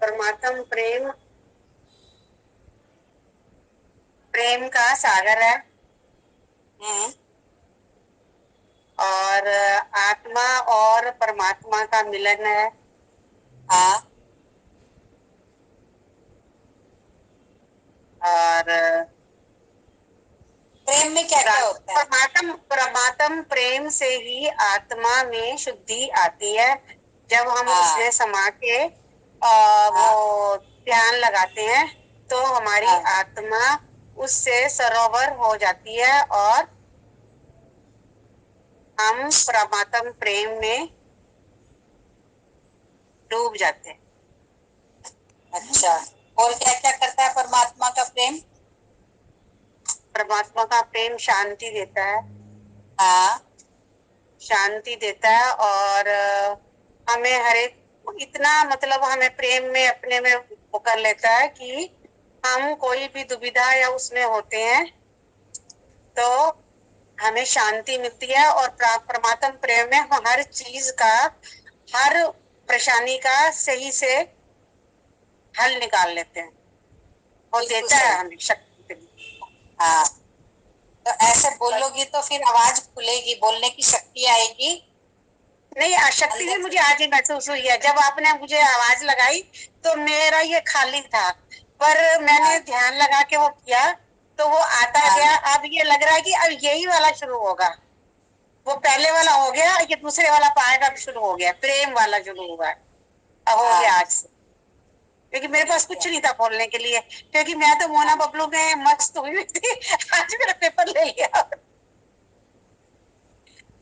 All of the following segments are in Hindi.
परमात्म प्रेम प्रेम का सागर है। और आत्मा और परमात्मा का मिलन है। हाँ। और प्रेम में क्या क्या होता है? परमात्म प्रेम से ही आत्मा में शुद्धि आती है। जब हम उसमें समा के वो ध्यान लगाते हैं तो हमारी आत्मा उससे सरोवर हो जाती है और हम परमात्म प्रेम में डूब जाते हैं। अच्छा, और क्या क्या करता है परमात्मा का प्रेम? परमात्मा का प्रेम शांति देता है। हाँ। शांति देता है और हमें हर एक इतना मतलब हमें प्रेम में अपने में वो कर लेता है कि हम कोई भी दुविधा या उसमें होते हैं तो हमें शांति मिलती है। और परमात्म प्रेम में हम हर चीज का, हर परेशानी का सही से हल निकाल लेते हैं और देता है हमें शक्ति। हाँ, तो ऐसे बोलोगी तो फिर आवाज खुलेगी, बोलने की शक्ति आएगी। नहीं, शक्ति भी मुझे आज ही महसूस हुई है। जब आपने मुझे आवाज लगाई तो मेरा ये खाली था, पर मैंने ध्यान लगा के वो किया तो वो आता गया। अब ये लग रहा है कि अब यही वाला शुरू होगा। वो पहले वाला हो गया, ये दूसरे वाला पार्ट अब शुरू हो गया, प्रेम वाला शुरू हुआ है, अब हो गया आज से। क्योंकि मेरे पास कुछ नहीं था बोलने के लिए, क्योंकि मैं तो मोना बबलू में मस्त हुई थी। आज मेरा पेपर ले लिया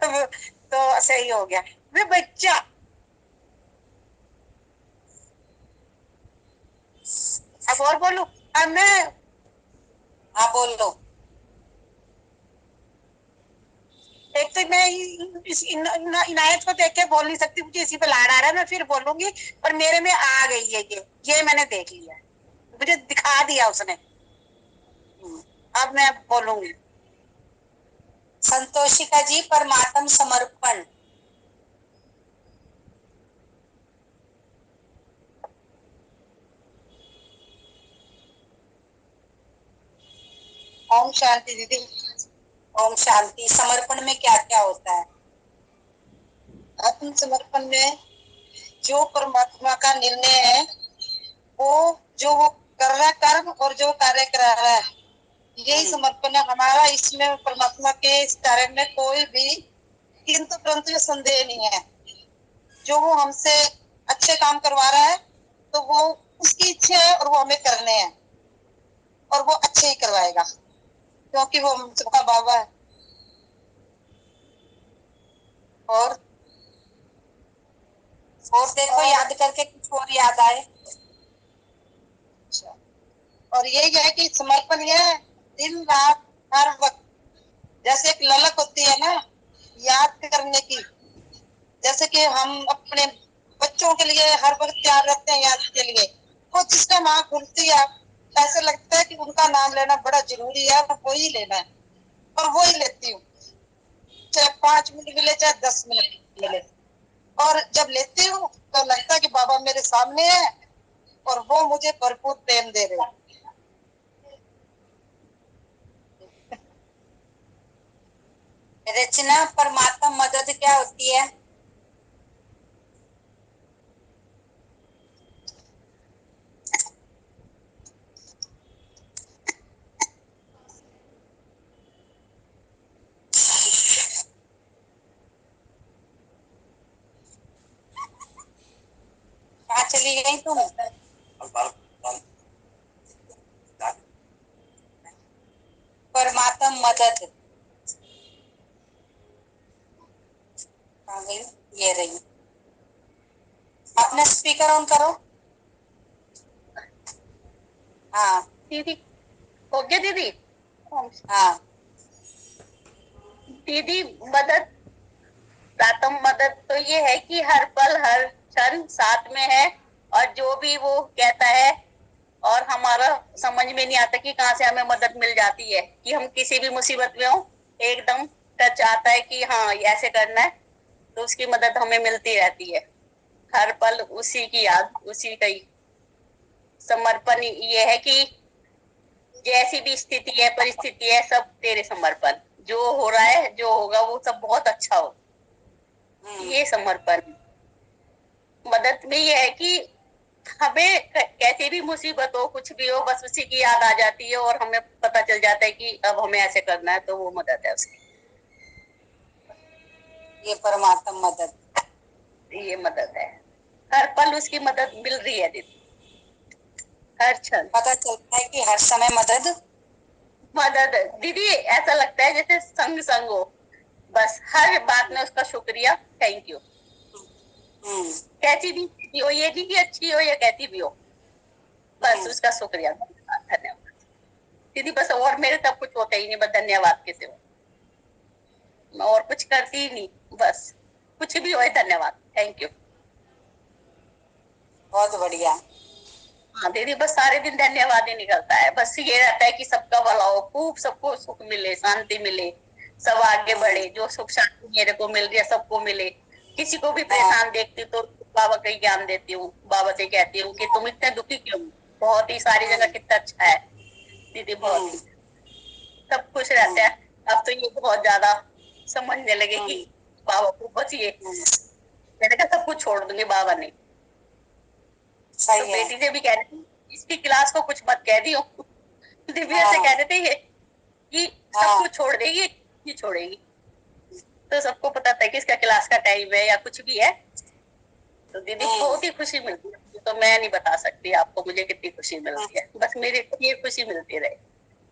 तो सही हो गया। वे बच्चा, अब और बोलू? अब मैं, हाँ बोल लो। एक तो मैं इनायत को देख के बोल नहीं सकती, मुझे इसी पे लाड़ आ रहा है, मैं फिर बोलूंगी। पर मेरे में आ गई है ये मैंने देख लिया, मुझे दिखा दिया उसने। अब मैं बोलूंगी। संतोषिका जी, परमात्म समर्पण। ओम शांति दीदी। ओम शांति। समर्पण में क्या क्या होता है? आत्म समर्पण में जो परमात्मा का निर्णय है, वो जो वो कर रहा है कर्म और जो कार्य करा रहा है, यही समर्पण है हमारा। इसमें परमात्मा के इस कार्य में कोई भी किंतु परंतु संदेह नहीं है। जो वो हमसे अच्छे काम करवा रहा है तो वो उसकी इच्छा है और वो हमें करने हैं, और वो अच्छे ही करवाएगा क्योंकि वो हम सबका बाबा है। और देखो, याद करके कुछ और याद आए। अच्छा, और यही है कि समर्पण यह दिन रात हर वक्त, जैसे एक ललक होती है ना याद करने की, जैसे कि हम अपने बच्चों के लिए हर वक्त तैयार रहते हैं याद के लिए। वो जिसका नाम खुलती है ऐसे लगता है कि उनका नाम लेना बड़ा जरूरी है, वो ही लेना है और वो ही लेती हूँ, चाहे 5 मिनट मिले चाहे 10 मिनट मिले। और जब लेती हूँ तो लगता है कि बाबा मेरे सामने है और वो मुझे भरपूर प्रेम दे रहे हैं। रचना, परमात्मा मदद क्या होती है? कहाँ चली गई तुम? परमात्मा मदद कहाँ गई? ये रही। अपना स्पीकर ऑन करो। हाँ दीदी, हो गया दीदी? हाँ। दीदी, मदद, दातम मदद तो ये है कि हर पल हर क्षण साथ में है, और जो भी वो कहता है और हमारा समझ में नहीं आता कि कहाँ से हमें मदद मिल जाती है, कि हम किसी भी मुसीबत में हो एकदम टच आता है कि हाँ ये ऐसे करना है, तो उसकी मदद हमें मिलती रहती है। हर पल उसी की याद, उसी का ही। समर्पण ये है कि जैसी भी स्थिति है, परिस्थिति है, सब तेरे समर्पण। जो हो रहा है, जो होगा, वो सब बहुत अच्छा हो, ये समर्पण। मदद में ये है कि हमें कैसी भी मुसीबत हो, कुछ भी हो, बस उसी की याद आ जाती है और हमें पता चल जाता है कि अब हमें ऐसे करना है, तो वो मदद है उसकी। ये परमात्मा मदद, ये मदद है, हर पल उसकी मदद मिल रही है दीदी, हर क्षण पता चलता है कि हर समय मदद मदद। दीदी ऐसा लगता है जैसे संग संग हो, बस हर बात में उसका शुक्रिया, थैंक यू। कैसी भी हो, ये नहीं कि अच्छी हो या कैसी भी हो, बस उसका शुक्रिया, धन्यवाद दीदी। बस और मेरे तब कुछ होता ही नहीं, बस धन्यवाद के सिवा मैं और कुछ करती ही नहीं, बस कुछ भी हो धन्यवाद, थैंक यू। बहुत बढ़िया। हाँ दीदी, बस सारे दिन धन्यवाद ही निकलता है। बस ये रहता है कि सबका भला हो, खूब सबको सुख मिले, शांति मिले, सब आगे बढ़े, जो सुख शांति मेरे को मिल रही है सबको मिले। किसी को भी परेशान देखती तो बाबा का ही ज्ञान देती हूँ, बाबा से कहती हूँ कि तुम इतने दुखी क्यों हो? बहुत ही सारी जगह कितना अच्छा है दीदी, बहुत ही सब खुश रहते हैं। अब तो ये बहुत ज्यादा समझने लगे कि बाबा को बस ये, मैंने कहा सब कुछ छोड़ दूंगी, बाबा नहीं। तो सही है। बेटी से भी कह रही थी इसकी क्लास को कुछ मत कह दियो, दिव्या से हाँ, कह रहे थे ये कि सब हाँ, कुछ छोड़ देगी, नहीं छोड़ेगी। तो सबको पता था कि इसका क्लास का टाइम है या कुछ भी है। तो दीदी बहुत ही खुशी मिलती है, तो मैं नहीं बता सकती आपको मुझे कितनी खुशी मिलती है। बस मेरे को ये खुशी मिलती रहे,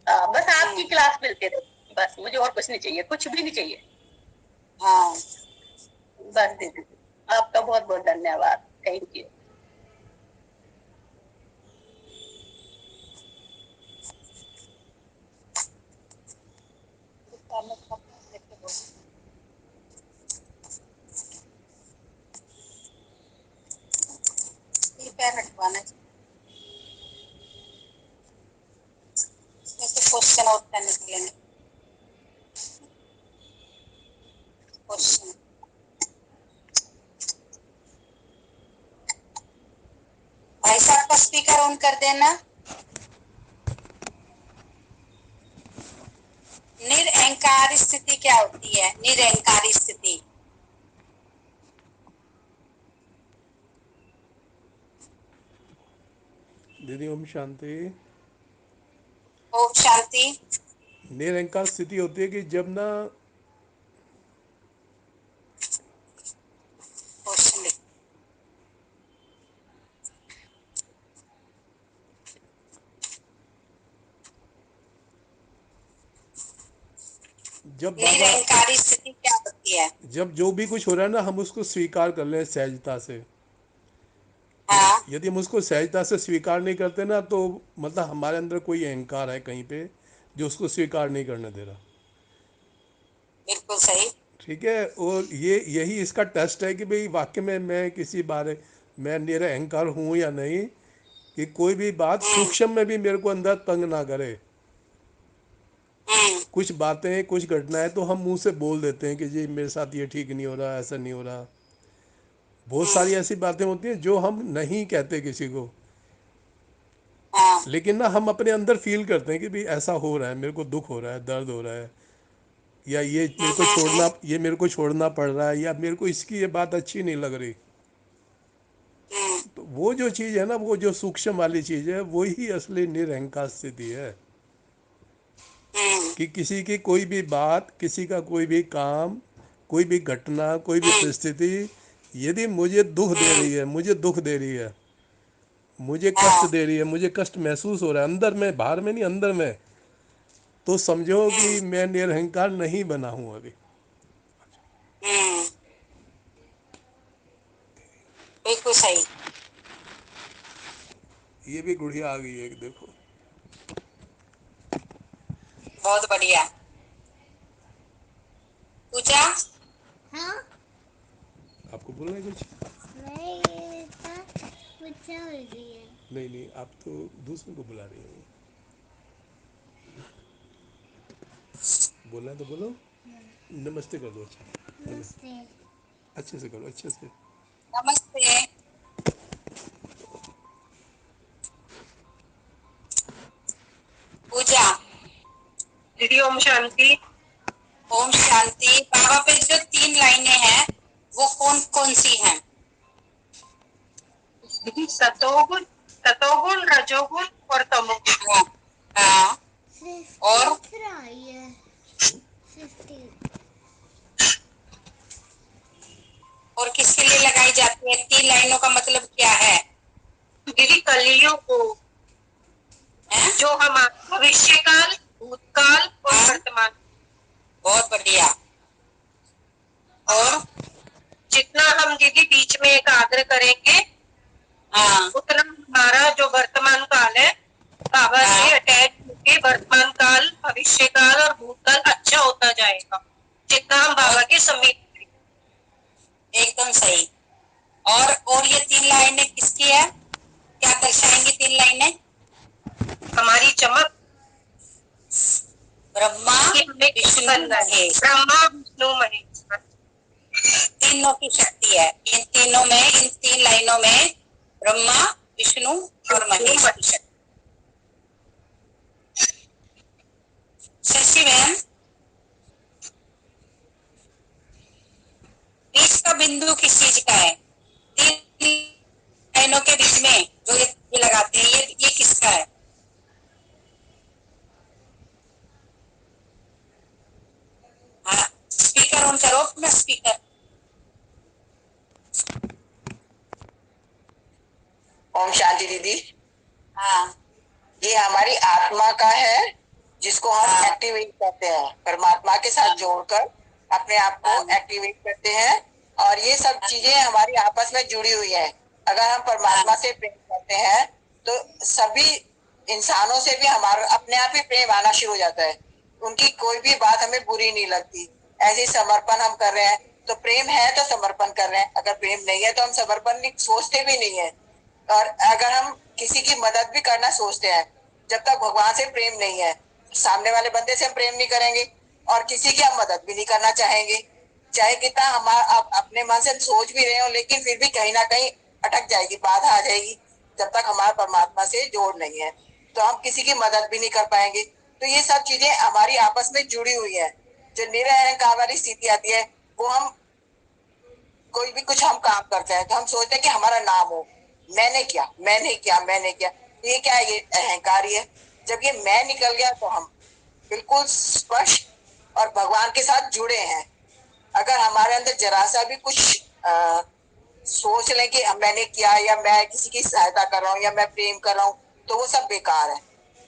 बस आपकी क्लास मिलती रहे, बस मुझे और कुछ नहीं चाहिए, कुछ भी नहीं चाहिए। हाँ। बस दीदी आपका बहुत बहुत धन्यवाद, थैंक यू। ये पैर हटवाना है। जैसे क्वेश्चन और करने के लिए क्वेश्चन। भाई साहब का स्पीकर ऑन कर देना। निरअहंकार स्थिति क्या होती है? निरअहंकारी स्थिति। दीदी ओम शांति। ओम शांति। निरंकार स्थिति होती है कि जब ना क्वेश्चन लिख। जब बाबा निरअहंकारी स्थिति क्या होती है? जब जो भी कुछ हो रहा है ना, हम उसको स्वीकार कर लें सहजता से। हाँ, यदि हम उसको सहजता से स्वीकार नहीं करते ना, तो मतलब हमारे अंदर कोई अहंकार है कहीं पे जो उसको स्वीकार नहीं करने दे रहा। बिल्कुल सही। ठीक है, और ये यही इसका टेस्ट है कि भाई वाकई में मैं किसी बारे मैं मेरा अहंकार हूँ या नहीं, कि कोई भी बात सूक्ष्म में भी मेरे को अंदर तंग ना करे। कुछ बातें, कुछ घटनाएं तो हम मुंह से बोल देते हैं कि जी मेरे साथ ये ठीक नहीं हो रहा, ऐसा नहीं हो रहा। बहुत सारी ऐसी बातें होती हैं जो हम नहीं कहते किसी को, हाँ, लेकिन ना हम अपने अंदर फील करते हैं कि भाई ऐसा हो रहा है, मेरे को दुख हो रहा है, दर्द हो रहा है, या ये मेरे को छोड़ना पड़ रहा है, या मेरे को इसकी ये बात अच्छी नहीं लग रही। तो वो जो चीज़ है ना, वो जो सूक्ष्म वाली चीज़ है, वही असली निरहंकार स्थिति है। कि किसी की कोई भी बात, किसी का कोई भी काम, कोई भी घटना, कोई भी परिस्थिति यदि मुझे दुख दे रही है, मुझे दुख दे रही है, मुझे कष्ट हाँ, दे रही है, मुझे कष्ट महसूस हो रहा है अंदर में, बाहर में नहीं, अंदर में, तो समझो कि मैं निरहंकार नहीं बना हूं अभी। बिल्कुल सही। ये भी गुड़िया आ गई है एक, देखो। बहुत बढ़िया। पूजा। हाँ, आपको बोलना है कुछ? मैं ये था पूछा हो रही है। नहीं नहीं, आप तो दूसरों को बुला रही हो। बोलना है तो बोलो। नमस्ते कर दो। अच्छा, नमस्ते। अच्छे से करो, अच्छे से। नमस्ते। दीदी ओम शांति। ओम शांति। बाबा पे जो 3 लाइनें हैं वो कौन कौन सी हैं? दीदी सतोगुण, रजोगुण और तमोगुण। हाँ, हाँ, 50 और फिर आई है 50। और किसके लिए लगाई जाती है? 3 लाइनों का मतलब क्या है? दीदी कलियों को, हैं? जो हमारा भविष्य काल, भूतकाल और हाँ, वर्तमान। बहुत बढ़िया। और जितना हम दीदी बीच में एकाग्र करेंगे, हाँ, उतना हमारा जो वर्तमान काल है बाबा से हाँ, अटैच होके वर्तमान काल, भविष्य काल और भूतकाल अच्छा होता जाएगा, जितना हम बाबा बहुत के समीप। एकदम सही। और ये 3 लाइनें किसकी है? क्या दर्शाएंगी 3 लाइनें? हमारी चमक ब्रह्मा, कि हमें क्या विष्णु, करना है। महेश, ब्रह्मा विष्णु महेश। तीनों की शक्ति है। इन 3 लाइनों में ब्रह्मा, विष्णु और महेश की शक्ति। शशि बहन, बीच का बिंदु किस चीज का है? 3 लाइनों के बीच में जो ये लगाते हैं, ये किसका है? हाँ, स्पीकर ऑन करो अपना स्पीकर। ओम शांति दीदी। हाँ, ये हमारी आत्मा का है, जिसको हम हाँ, एक्टिवेट करते हैं, परमात्मा के साथ हाँ, जोड़कर अपने आप को हाँ, एक्टिवेट करते हैं। और ये सब चीजें हमारी आपस में जुड़ी हुई हैं। अगर हम परमात्मा हाँ, से प्रेम करते हैं तो सभी इंसानों से भी हमारा अपने आप ही प्रेम आना शुरू हो जाता है। उनकी कोई भी बात हमें बुरी नहीं लगती। ऐसे समर्पण हम कर रहे हैं तो प्रेम है तो समर्पण कर रहे हैं, अगर प्रेम नहीं है तो हम समर्पण नहीं सोचते भी नहीं है। और अगर हम किसी की मदद भी करना सोचते हैं, जब तक भगवान से प्रेम नहीं है, सामने वाले बंदे से हम प्रेम नहीं करेंगे और किसी की हम मदद भी नहीं करना चाहेंगे। चाहे कितना हमारा अपने मन से सोच भी रहे हो, लेकिन फिर भी कहीं ना कहीं अटक जाएगी, बाधा आ जाएगी। जब तक हमारा परमात्मा से जोड़ नहीं है तो हम किसी की मदद भी नहीं कर पाएंगे। तो ये सब चीजें हमारी आपस में जुड़ी हुई है। जो निरअहंकार वाली स्थिति आती है, वो हम कोई भी कुछ हम काम करते हैं तो हम सोचते हैं कि हमारा नाम हो, मैंने किया, मैंने किया, मैंने किया। ये क्या है? ये अहंकार ही है। जब ये मैं निकल गया तो हम बिल्कुल स्पष्ट और भगवान के साथ जुड़े हैं। अगर हमारे अंदर जरा सा भी कुछ सोच लें कि मैंने किया या मैं किसी की सहायता कर रहा हूँ या मैं प्रेम कर रहा हूँ, तो वो सब बेकार है।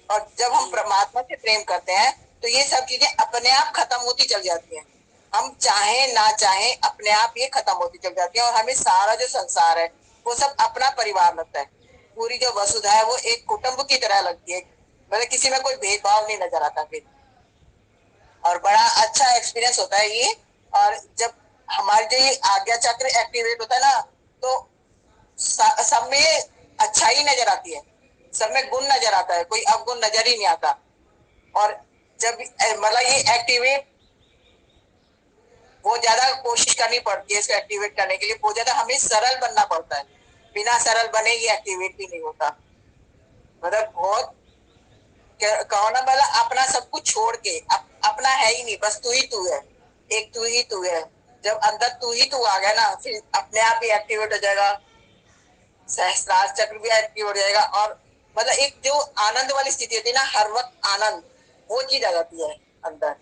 और जब हम परमात्मा से प्रेम करते हैं तो ये सब चीजें अपने आप खत्म होती चल जाती हैं। हम चाहे ना चाहे अपने आप ये खत्म होती चल जाती है और हमें सारा जो संसार है वो सब अपना परिवार लगता है। पूरी जो वसुधा है वो एक कुटुंब की तरह लगती है, मतलब किसी में कोई भेदभाव नहीं नजर आता फिर। और बड़ा अच्छा एक्सपीरियंस होता है ये। और जब हमारी जो ये आज्ञा चक्र एक्टिवेट होता है ना, तो सब में अच्छाई नजर आती है, सब में गुण नजर आता है, कोई अवगुण नजर ही नहीं आता। और जब मतलब ये एक्टिवेट, बहुत ज्यादा कोशिश करनी पड़ती है इसको एक्टिवेट करने के लिए, बहुत ज्यादा हमें सरल बनना पड़ता है। बिना सरल बने ये एक्टिवेट भी नहीं होता। मतलब बहुत कहो ना, मतलब अपना सब कुछ छोड़ के अपना है ही नहीं, बस तू ही तू है, एक तू ही तू है। जब अंदर तू ही तू आ गया ना, फिर अपने आप ही एक्टिवेट हो जाएगा, सहस्त्रार चक्र भी एक्टिव हो जाएगा। और मतलब एक जो आनंद वाली स्थिति होती है ना, हर वक्त आनंद, वो चीज आ जाती है अंदर।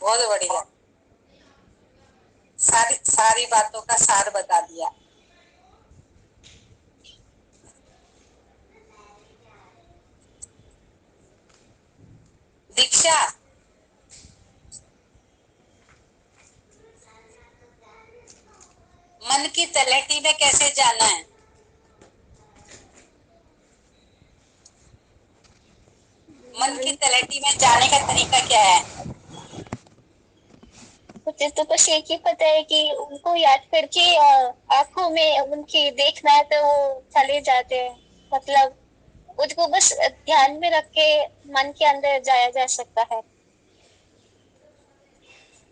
बहुत बढ़िया। सारी सारी बातों का सार बता दिया। दीक्षा, मन की तलहटी में कैसे जाना है? मन की तलहटी में जाने का तरीका क्या है? मुझे तो बस एक ही पता है कि उनको याद करके आंखों में उनकी देखना है तो वो चले जाते हैं। मतलब उनको बस ध्यान में रख के मन के अंदर जाया जा सकता है।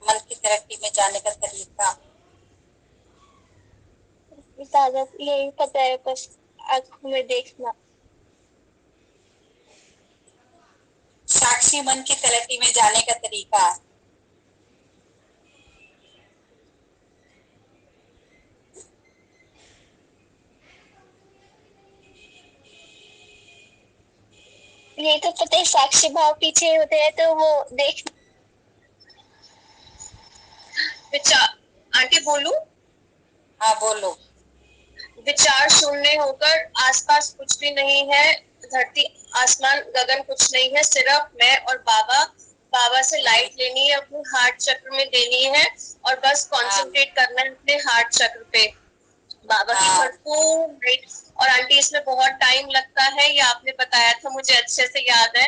मन की तलहटी में जाने का तरीका ज्यादा यही पता है, बस आंखों में देखना। साक्षी मन की तलहटी में जाने का तरीका। ये तो पता है, साक्षी भाव पीछे होते हैं तो वो देख। विचार, आंटी बोलूं? हाँ बोलो। विचार शून्य होकर आसपास कुछ भी नहीं है, धरती आसमान गगन कुछ नहीं है, सिर्फ मैं और बाबा। बाबा से लाइट लेनी है, अपने हार्ट चक्र में देनी है और बस कंसंट्रेट करना है अपने हार्ट चक्र पे। बाबा की भरपूर लाइट। और आंटी इसमें बहुत टाइम लगता है, ये आपने बताया था, मुझे अच्छे से याद है।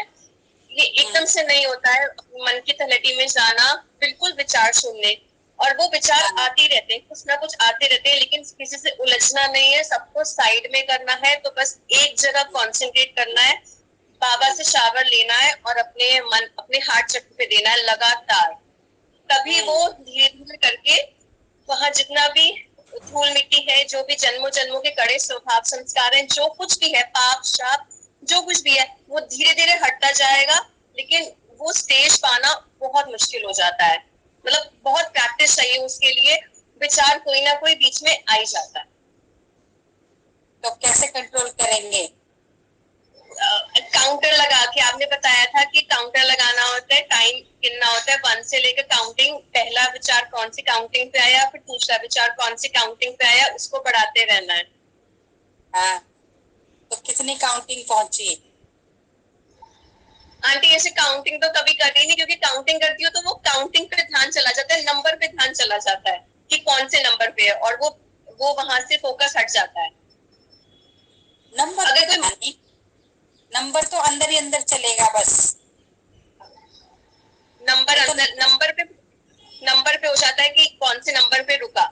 ये एकदम से नहीं होता है मन की तलहटी में जाना, बिल्कुल विचार शून्य। और वो विचार आते रहते हैं, कुछ ना कुछ आते रहते हैं, लेकिन किसी से उलझना नहीं है, सबको साइड में करना है। तो बस एक जगह कंसंट्रेट करना है, बाबा से शावर लेना है और अपने मन, अपने हार्ट चक्र पे देना है लगातार। तभी वो धीरे धीरे करके वहां जितना भी धूल मिट्टी है, जो भी जन्मों जन्मों के कड़े स्वभाव संस्कार हैं, जो कुछ भी है, पाप शाप जो कुछ भी है, वो धीरे धीरे हटता जाएगा। लेकिन वो स्टेज पाना बहुत मुश्किल हो जाता है, मतलब बहुत प्रैक्टिस चाहिए उसके लिए। विचार कोई ना कोई बीच में आ ही जाता है। तो कैसे कंट्रोल करेंगे? काउंटर लगा के, आपने बताया था कि काउंटर लगाना होता है, टाइम गिनना होता है 1 से लेकर काउंटिंग, पहला विचार कौन सी काउंटिंग पे आया, फिर दूसरा विचार कौन सी काउंटिंग पे आया, उसको बढ़ाते रहना है। हाँ, तो कितनी काउंटिंग पहुंची? आंटी ऐसे काउंटिंग तो कभी करी नहीं, क्योंकि काउंटिंग करती हो तो वो काउंटिंग पे ध्यान चला जाता है, नंबर पे ध्यान चला जाता है कि कौन से नंबर पे है, और वो वहां से फोकस हट जाता है। नंबर अगर पे कोई ध्यान, नंबर तो अंदर ही अंदर चलेगा बस। नंबर तो अंदर, नंबर पे हो जाता है कि कौन से नंबर पे रुका।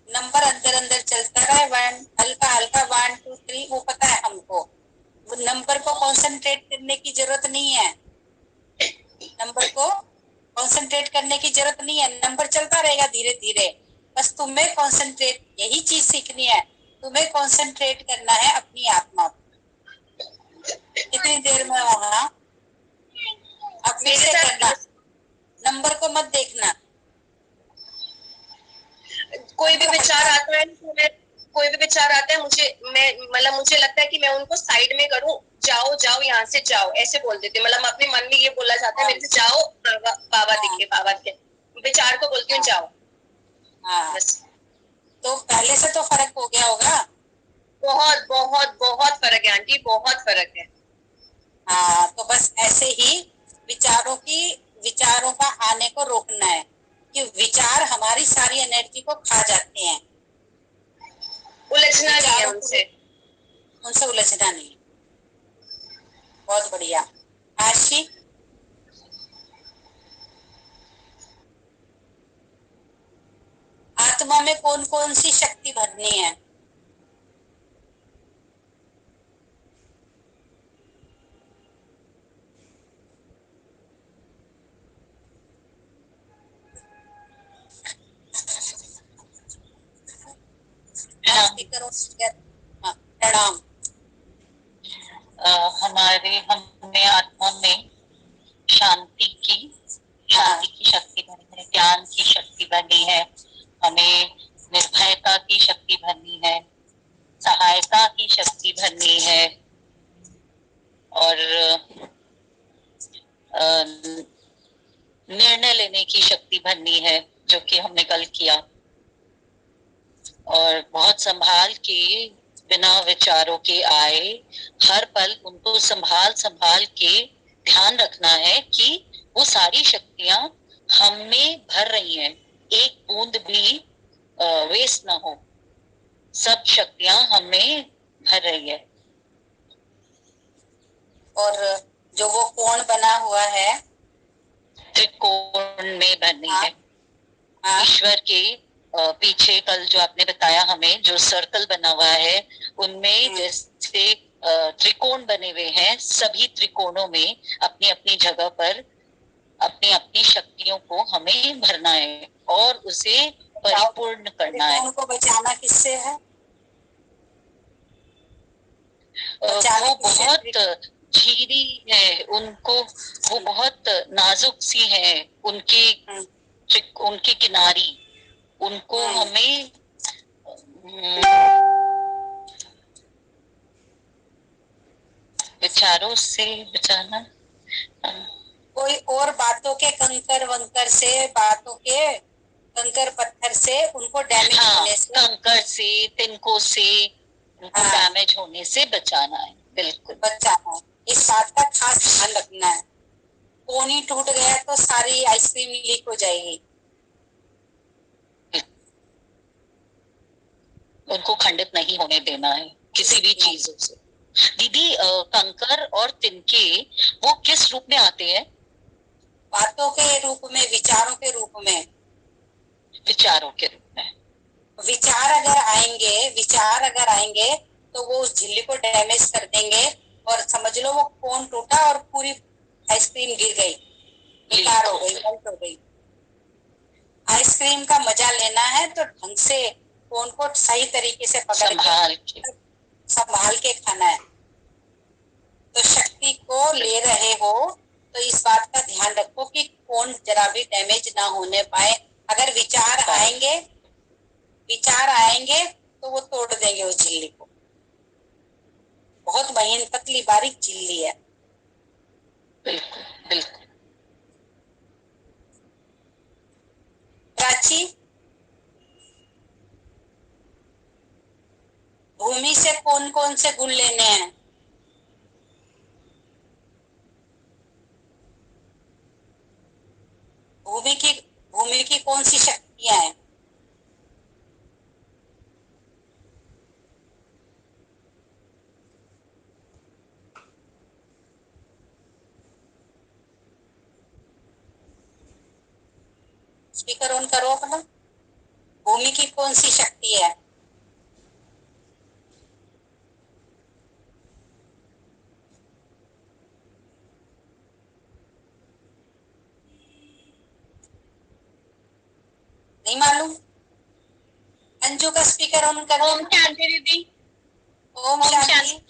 नंबर अंदर अंदर चलता रहे, वन हल्का हल्का 1 2 3, वो पता है हमको। वो नंबर को कंसंट्रेट करने की जरूरत नहीं है, नंबर को कंसंट्रेट करने की जरूरत नहीं है, नंबर चलता रहेगा धीरे धीरे। बस तुम्हें कंसंट्रेट, यही चीज सीखनी है, तुम्हें कंसंट्रेट करना है अपनी आत्मा पर। कितनी देर में होगा, अब फिर मेरे से साथ करना, नंबर को मत देखना। कोई भी विचार आता है तो मैं, कोई भी विचार आता है मुझे, मैं मतलब मुझे लगता है कि मैं उनको साइड में करूं, जाओ जाओ यहाँ से जाओ, ऐसे बोल देती हूँ। मतलब अपने मन में ये बोला जाता है मेरे से, जाओ बाबा, बाबा दिखे, बाबा दिखे, विचार को बोलती हूँ जाओ। हाँ, बस। तो पहले से तो फर्क हो गया होगा। बहुत बहुत बहुत फर्क है आंटी, बहुत फर्क है। हाँ, तो बस ऐसे ही विचारों का आने को रोकना है, कि विचार हमारी सारी एनर्जी को खा जाते हैं। उलझना नहीं है उनसे। उनसे उलझना नहीं। बहुत बढ़िया। आशी, आत्मा में कौन कौन सी शक्ति भरनी है? प्रणाम। हमें आत्मा में शांति की शक्ति भरनी है, ज्ञान की शक्ति भरनी है, हमें निर्भयता की शक्ति भरनी है, सहायता की शक्ति भरनी है, और निर्णय लेने की शक्ति भरनी है, जो कि हमने कल किया। और बहुत संभाल के, बिना विचारों के आए, हर पल उनको संभाल संभाल के ध्यान रखना है कि वो सारी शक्तियां हम में भर रही हैं, एक बूंद भी वेस्ट ना हो, सब शक्तियां हमें भर रही है। और जो वो कोण बना हुआ है, त्रिकोण में भरनी है। हाँ, ईश्वर के पीछे कल जो आपने बताया हमें, जो सर्कल बना हुआ है, उनमें जैसे त्रिकोण बने हुए हैं, सभी त्रिकोणों में अपनी अपनी जगह पर अपनी अपनी शक्तियों को हमें भरना है और उसे परिपूर्ण करना है। त्रिकोण को बचाना किससे है? वो बहुत झीरी है उनको, वो बहुत नाजुक सी है, उनकी किनारी, उनको हमें विचारों से बचाना। कोई और बातों के कंकर वंकर से, बातों के कंकर पत्थर से उनको डैमेज होने से, कंकर से, तिनकों से उनको डैमेज होने से बचाना है। बिल्कुल बचाना है, इस बात का खास ध्यान रखना है। कोनी टूट गया तो सारी आइसक्रीम लीक हो जाएगी। उनको खंडित नहीं होने देना है किसी भी चीजों से। दीदी कंकर और तिनके वो किस रूप में आते हैं? बातों के रूप में, विचारों के रूप में। विचारों के रूप में। विचार अगर आएंगे तो वो उस झिल्ली को डैमेज कर देंगे, और समझ लो वो कोन टूटा और पूरी आइसक्रीम गिर गई, बेकार हो गई, गलत हो गई। आइसक्रीम का मजा लेना है तो ढंग से कोन को सही तरीके से पकड़ संभाल के खाना है। तो शक्ति को ले रहे हो तो इस बात का ध्यान रखो कि कोन जरा भी डैमेज ना होने पाए। अगर विचार आएंगे तो वो तोड़ देंगे उस झिल्ली को। बहुत महीन पतली बारीक झिल्ली है। बिल्कुल बिल्कुल। प्राची, भूमि से कौन कौन से गुण लेने हैं? भूमि की कौन सी शक्तियां हैं? स्पीकर ऑन करो अपना। भूमि की कौन सी शक्ति है? नहीं मालूम? अंजू का स्पीकर ऑन कर। ओम शांति दीदी। ओम शांति।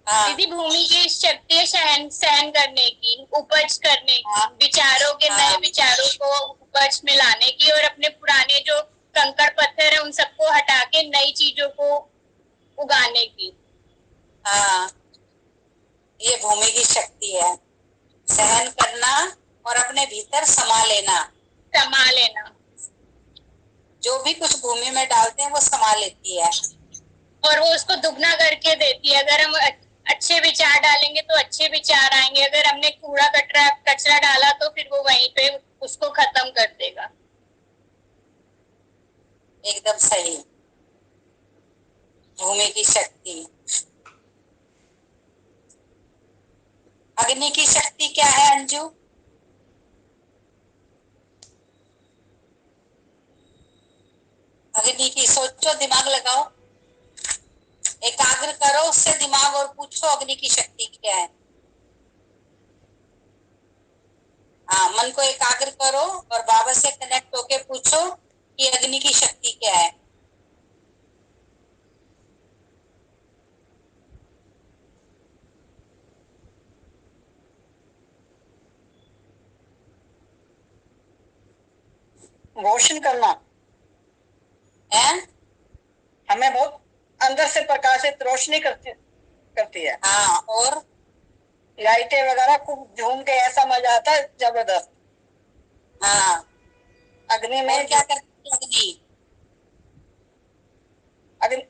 दीदी भूमि की शक्ति है सहन करने की, उपज करने की, विचारों के नए विचारों को उपज में लाने की, और अपने पुराने जो कंकड़ पत्थर है उन सबको हटा के नई चीजों को उगाने की। हाँ, ये भूमि की शक्ति है, सहन करना और अपने भीतर समा लेना। जो भी कुछ भूमि में डालते हैं वो समा लेती है, और वो उसको दुगना करके देती है। अगर हम अच्छे विचार डालेंगे तो अच्छे विचार आएंगे, अगर हमने कूड़ा कचरा डाला तो फिर वो वहीं पे उसको खत्म कर देगा। एकदम सही। भूमि की शक्ति। अग्नि की शक्ति क्या है अंजू? अग्नि की सोचो, दिमाग लगाओ, एकाग्र करो उससे दिमाग और पूछो अग्नि की शक्ति क्या है। हाँ, मन को एकाग्र करो और बाबा से कनेक्ट होके पूछो कि अग्नि की शक्ति क्या है। रोशन करना है, हमें बहुत अंदर से प्रकाशित रोशनी करती है। हाँ, और लाइटें वगैरह खूब झूम के ऐसा मजा आता है, जबरदस्त। हाँ, अग्नि में क्या करती है अग्नि? अग्नि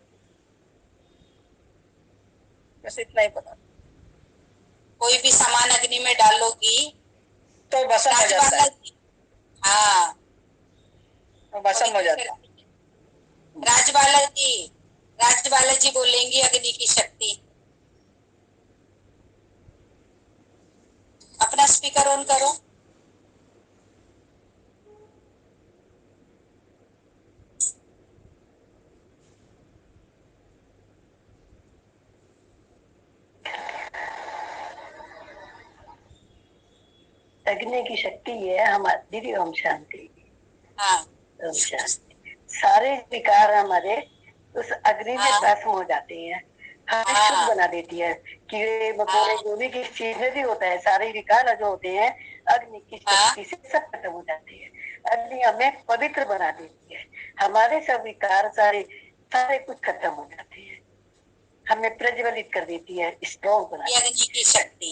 बस इतना ही पता। कोई भी सामान अग्नि में डालोगी तो भस्म हो जाता है। हाँ, तो भस्म हो जाता है। राजबाला जी बोलेंगी अग्नि की शक्ति। अपना स्पीकर ऑन करो। अग्नि की शक्ति ये है हमारी दीदी। ओम शांति। हाँ, ओम शांति। सारे विकार हमारे उस अग्नि में भस्म हो जाते हैं। हमें शुद्ध बना देती है। कीड़े मकोड़े जो भी किस चीज में भी होता है, सारे विकार जो होते हैं अग्नि की शक्ति से सब खत्म हो जाते हैं। अग्नि हमें पवित्र बना देती है, हमारे सब विकार सारे सारे कुछ खत्म हो जाते हैं, हमें प्रज्वलित कर देती है, स्ट्रॉन्ग बना देती है। अग्नि की शक्ति,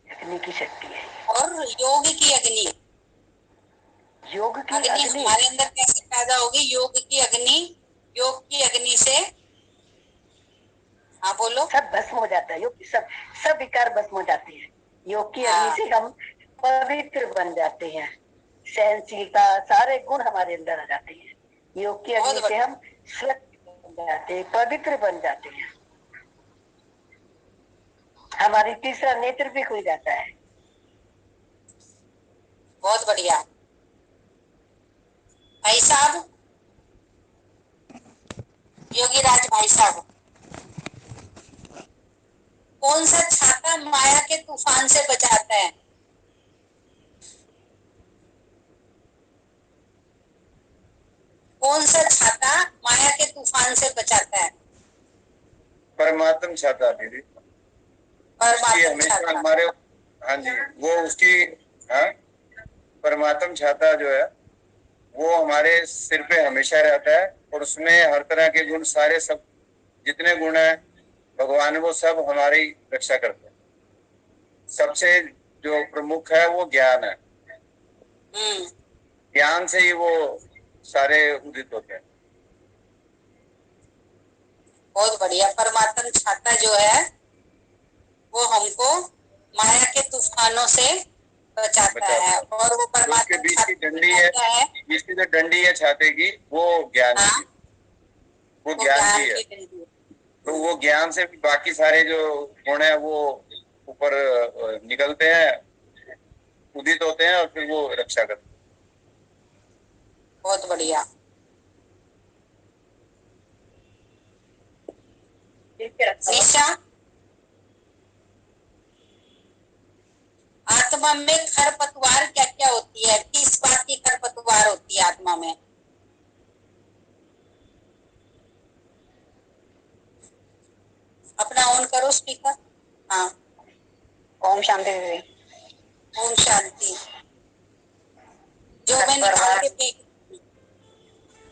अग्नि की शक्ति है। और योग की अग्नि, योग की अग्नि हमारे अंदर कैसे पैदा होगी? योग की अग्नि, योग की अग्नि से, हाँ बोलो। सब भस्म हो जाता है, योग की सब विकार भस्म हो जाते हैं। योग की अग्नि से हम पवित्र बन जाते हैं, सहनशीलता सारे गुण हमारे अंदर आ जाते हैं। योग की अग्नि से हम स्वच्छ बन जाते हैं, पवित्र बन जाते हैं, हमारी तीसरा नेत्र भी खुल जाता है। बहुत बढ़िया। भाई साहब, योगी राज भाई साहब, कौन सा छाता माया के तूफान से बचाता है? कौन सा छाता माया के तूफान से बचाता है? परमात्म छाता दीदी, हमेशा हमारे, हाँ जी, वो उसकी, हाँ, परमात्म छाता जो है वो हमारे सिर पे हमेशा रहता है, और उसमें हर तरह के गुण, सारे सब जितने गुण है भगवान, वो सब हमारी रक्षा करते हैं। सबसे जो प्रमुख है वो ज्ञान है, ज्ञान से ही वो सारे उदित होते हैं। बहुत बढ़िया। परमात्म छाता जो है वो हमको माया के तूफानों से बचाता है, और वो परमात्मा बीच की डंडी है, बीच की जो डंडी है छाते की, वो ज्ञान की, वो ज्ञान की है। तो वो ज्ञान से भी बाकी सारे जो गुण है वो ऊपर निकलते हैं, उदित होते हैं, और फिर वो रक्षा करते हैं। बहुत बढ़िया। निशा, आत्मा में खरपतवार क्या क्या होती है? किस बात की खरपतवार होती है आत्मा में? अपना ऑन करो स्पीकर। हाँ, ओम शांति दीदी। ओम शांति। जो मैं निकाल के फेंक,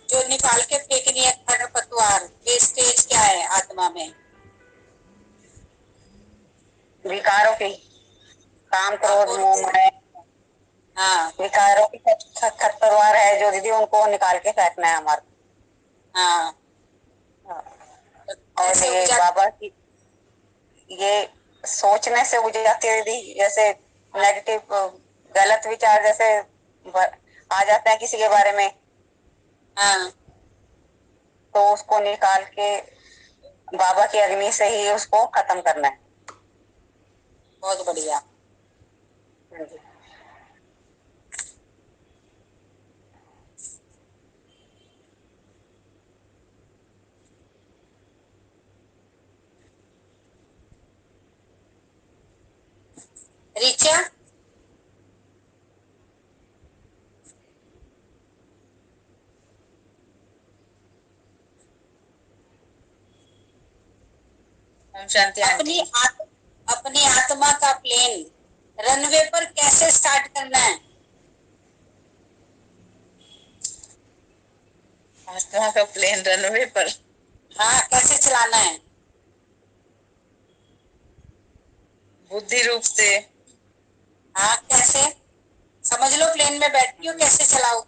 जो निकाल के फेंकनी है खरपतवार, वेस्टेज क्या है आत्मा में? विकारों की, काम क्रोध मोह है, हाँ, विकारों की खरपतवार है जो दीदी, उनको निकाल के फेंकना है हमारे। हाँ, और ये बाबा की, ये सोचने से उठ जाती है दीदी, जैसे नेगेटिव गलत विचार जैसे आ जाते हैं किसी के बारे में, हाँ, तो उसको निकाल के बाबा की अग्नि से ही उसको खत्म करना है। बहुत बढ़िया। ऋचा, अपनी आत्मा का प्लेन रनवे पर कैसे स्टार्ट करना है? आत्मा का प्लेन रनवे पर, हाँ, कैसे चलाना है? बुद्धि रूप से। हाँ, कैसे? समझ लो प्लेन में बैठती हो, कैसे चलाओ?